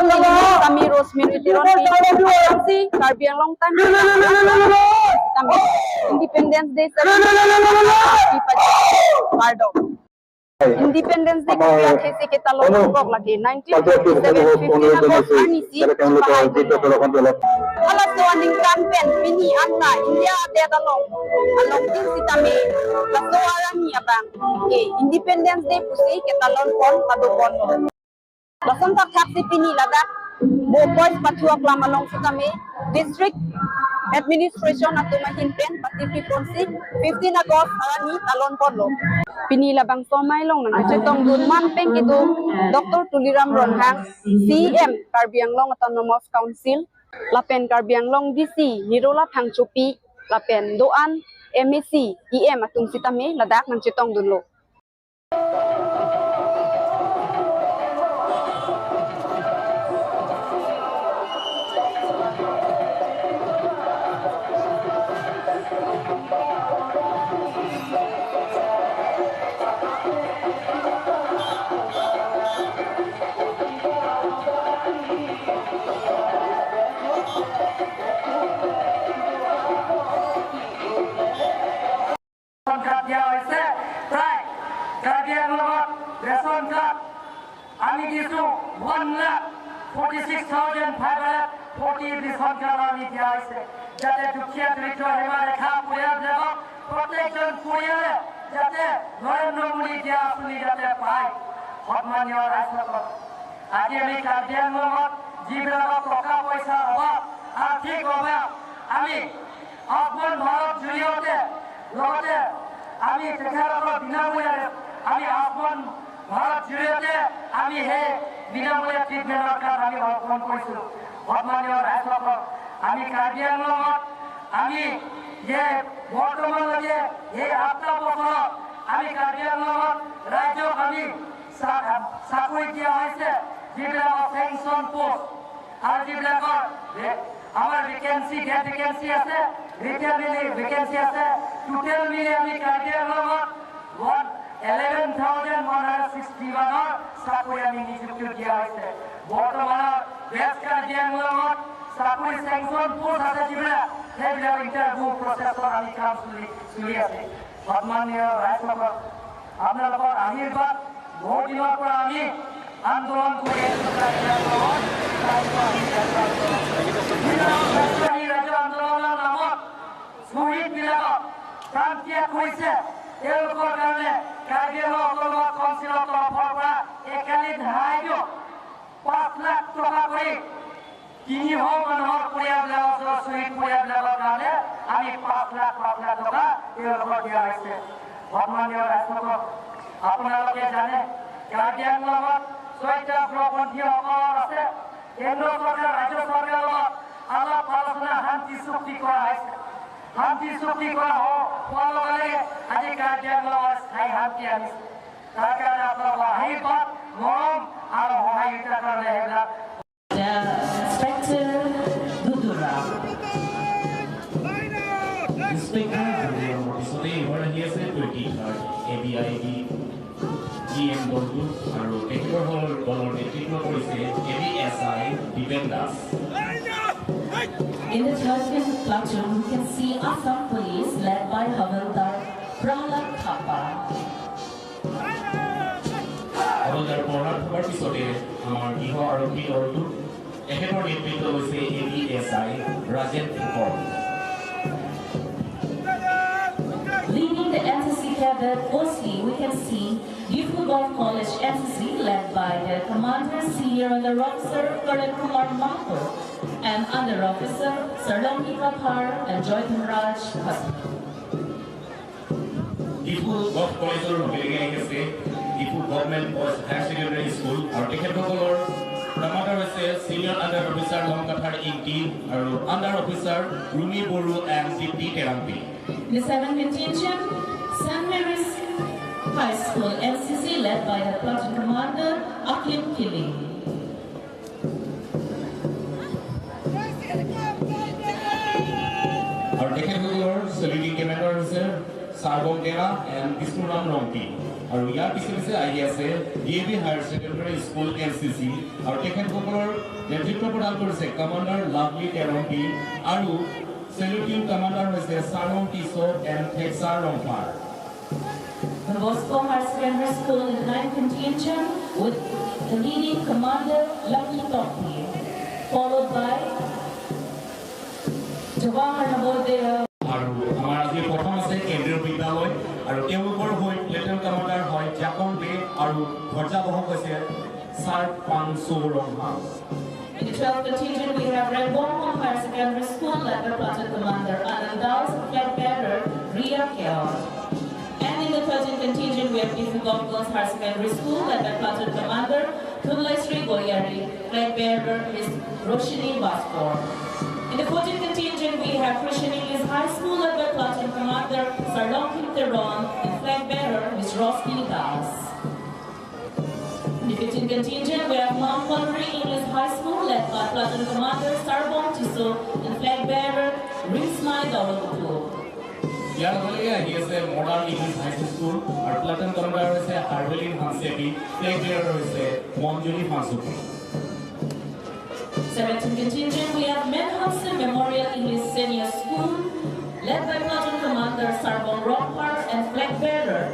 kami Rosmin Witiron si Karbi Anglong Tan kami Independence Day Pardo Independence Day kaya kasi kita longkok lagi 1957 15 August Arnisi alas tuaning campaign pini anta India ate talong along din si tami lasoaran niya bang Independence Day pusi kita longkon padukon Lasan tak si pini ladak boys patuak lamalong si kami district administration atau mahinpen Pacific Ponsi 15 August arani talon podlo pinila bang somay long nang cetong dun mampeng itu Dr. Tuliram Ronhang CM Karbi Anglong Autonomous Council lapen Karbi Anglong DC Nirula Pangchupi lapen doan MEC EM atung sitame ladak nang cetong dunlo আমি দিছো 1,46,540 বিসংখ্যাৰ আমি দিয়া হৈছে যাতে দুখীয়া দৰিদ্ৰ সীমাৰেখা পৰিয়ালবিলাকক প্ৰত্যেকজন পৰিয়ালে যাতে নৰেন্দ্ৰ মোদী দিয়া আঁচনি যাতে পায় সন্মানীয় ৰাইজসকল আজি আমি কাৰ্বি আংলঙত যিবিলাকৰ টকা পইচাৰ অভাৱ আৰ্থিক অভাৱ আমি আয়ুষ্মান ভাৰত জৰিয়তে লগতে আমি তেখেতসকলৰ বিনামূলীয়া আমি আয়ুষ্মান ভাৰত জৰিয়তে আমি সেই বিনামূলীয়া ট্ৰিটমেণ্টৰ কাৰণে আমি অৰ্পণ কৰিছোঁ সন্মানীয় ৰাইজসকল আমি কাৰ্বি আংলঙত আমি যে বৰ্তমানলৈকে এই 8টা বছৰত আমি কাৰ্বি আংলঙত ৰাইজক আমি চাকৰি দিয়া হৈছে যিবিলাকৰ পেঞ্চন পোষ্ট আৰু যিবিলাকৰ আমাৰ ভেকেঞ্চি আছে ৰিটায়াৰমেণ্ট ভেকেঞ্চি আছে টোটেল মিলি আমি কাৰ্বি আংলঙত 11,161 চাকৰি আমি নিযুক্তি দিয়া হৈছে বৰ্তমানৰ বেষ্ট কাৰ্বি আংলঙত চাকৰি চেংচন পোষ্ট আছে যিবিলাক সেইবিলাক ইণ্টাৰভিউ প্ৰচেছত আমি কাম চলি আছে সন্মানীয় ৰাইজসকল আপোনালোকৰ আশীৰ্বাদ বহু দিনৰ পৰা আমি আন্দোলন কৰি আছোঁ ৰাজ্য আন্দোলনৰ নামত শ্বহীদবিলাকক প্ৰাণ ত্যাগ কৰিছে তেওঁলোকৰ কাৰণে কাৰ্বি আংলং অট'নমাছ কাউন্সিলৰ তৰফৰ পৰা একালি ধাৰাই দিয়ক 5 লাখ টকা কৰি 300 মানুহৰ পৰিয়ালবিলাকৰ শ্বহীদ পৰিয়ালবিলাকৰ কাৰণে আমি 5 লাখ টকা তেওঁলোকক দিয়া হৈছে সন্মানীয় ৰাইজসকল আপোনালোকে জানে কাৰ্বি আংলঙত 6টা প্ৰপন্থীসকল আছে কেন্দ্ৰ চৰকাৰ ৰাজ্য চৰকাৰৰ লগত আলাপ আলোচনা শান্তি চুক্তি কৰা হৈছে শান্তি চুক্তি কৰা হোৱাৰ লগে লগে আজি কাৰ্বি আংলঙৰ স্থায়ী শান্তি আনিছে তাৰ কাৰণে আপোনালোকৰ আশীৰ্বাদ মৰম আৰু সহায়িতাৰ কাৰণে সেইবিলাক আৰু তেখেতৰ দলৰ নেতৃত্ব কৰিছে ABSI Dipen Das In the 13th platoon, we can see Assam Police led by Havildar Prahlad Thapa. Havildar Prahlad Thapaৰ পিছতে আমাৰ গৃহ আৰক্ষী দলটো তেখেতৰ নেতৃত্ব হৈছে ABSI Rajen ফুকৰ Leading the NCC cadet mostly, we can see Youth Football College NCC led by the Commander Senior Under Officer Karan Kumar Mato and Under Officer Sarlongi Kapar and Joyton Raj Husband. Youth Golf College আছে Youth Government Boys Higher Secondary School আৰু তেখেতসকলৰ প্ৰমাণৰ হৈছে Senior Under Officer Longkathar Ingti আৰু Under Officer Rumi Boru and Dipti Terampi. The 7th contingent, St. Mary's High School NCC led by the platoon commander Aklim Kili. Our technical saluting commander is Sarbom Dera and Vishnuram Rompi. আৰু ইয়াৰ পিছে আহি আছে DAV higher secondary school NCC আৰু তেখেতসকলৰ নেতৃত্ব প্ৰদান কৰিছে commander lovely টেৰম্পি আৰু সেলুটিং কমাণ্ডাৰ হৈছে সাৰং tissue and থেক্সাৰ ৰংপাৰ। Don Bosco Higher Secondary School in the 9th contingent with the leading commander Lucky Topi, followed by Jawahar Navodaya. আৰু আমাৰ আজি প্ৰথম আছে কেন্দ্ৰীয় বিদ্যালয় আৰু তেওঁলোকৰ হৈ লেফটেনেণ্ট কমাণ্ডাৰ হয় জাকং বে আৰু ধ্বজাবাহক হৈছে sir পাংচু ৰংহা। In the 12th contingent, we have Red Bongham Higher Secondary School led by Platoon Commander Anand Das and flag bearer Ria Keot. And in the 13th contingent, we have Diffu Golf Girls Higher Secondary School led by Platoon Commander Tunlai Sri Goyari, flag bearer Ms. Roshini Baskor. In the 14th contingent, we have Christian English High School led by Platoon Commander Sarlong Kim Teron and flag bearer Ms. Rosny Das. In the 15th contingent, we have Mount Mulberry English High School led by Platoon Commander Sarbon Tiso and flag bearer Rizmai Dawalpur. ইয়াৰ লগে আহি আছে modern English হাই school আৰু platoon commander হৈছে হাৰ্বেলিন হানছেপি, flag বেয়াৰ হৈছে মঞ্জুৰী ফাঁচুকি। 17th contingent, we have Menhausen Memorial English Senior School led by Platoon Commander Sarbon Rockpar and flag bearer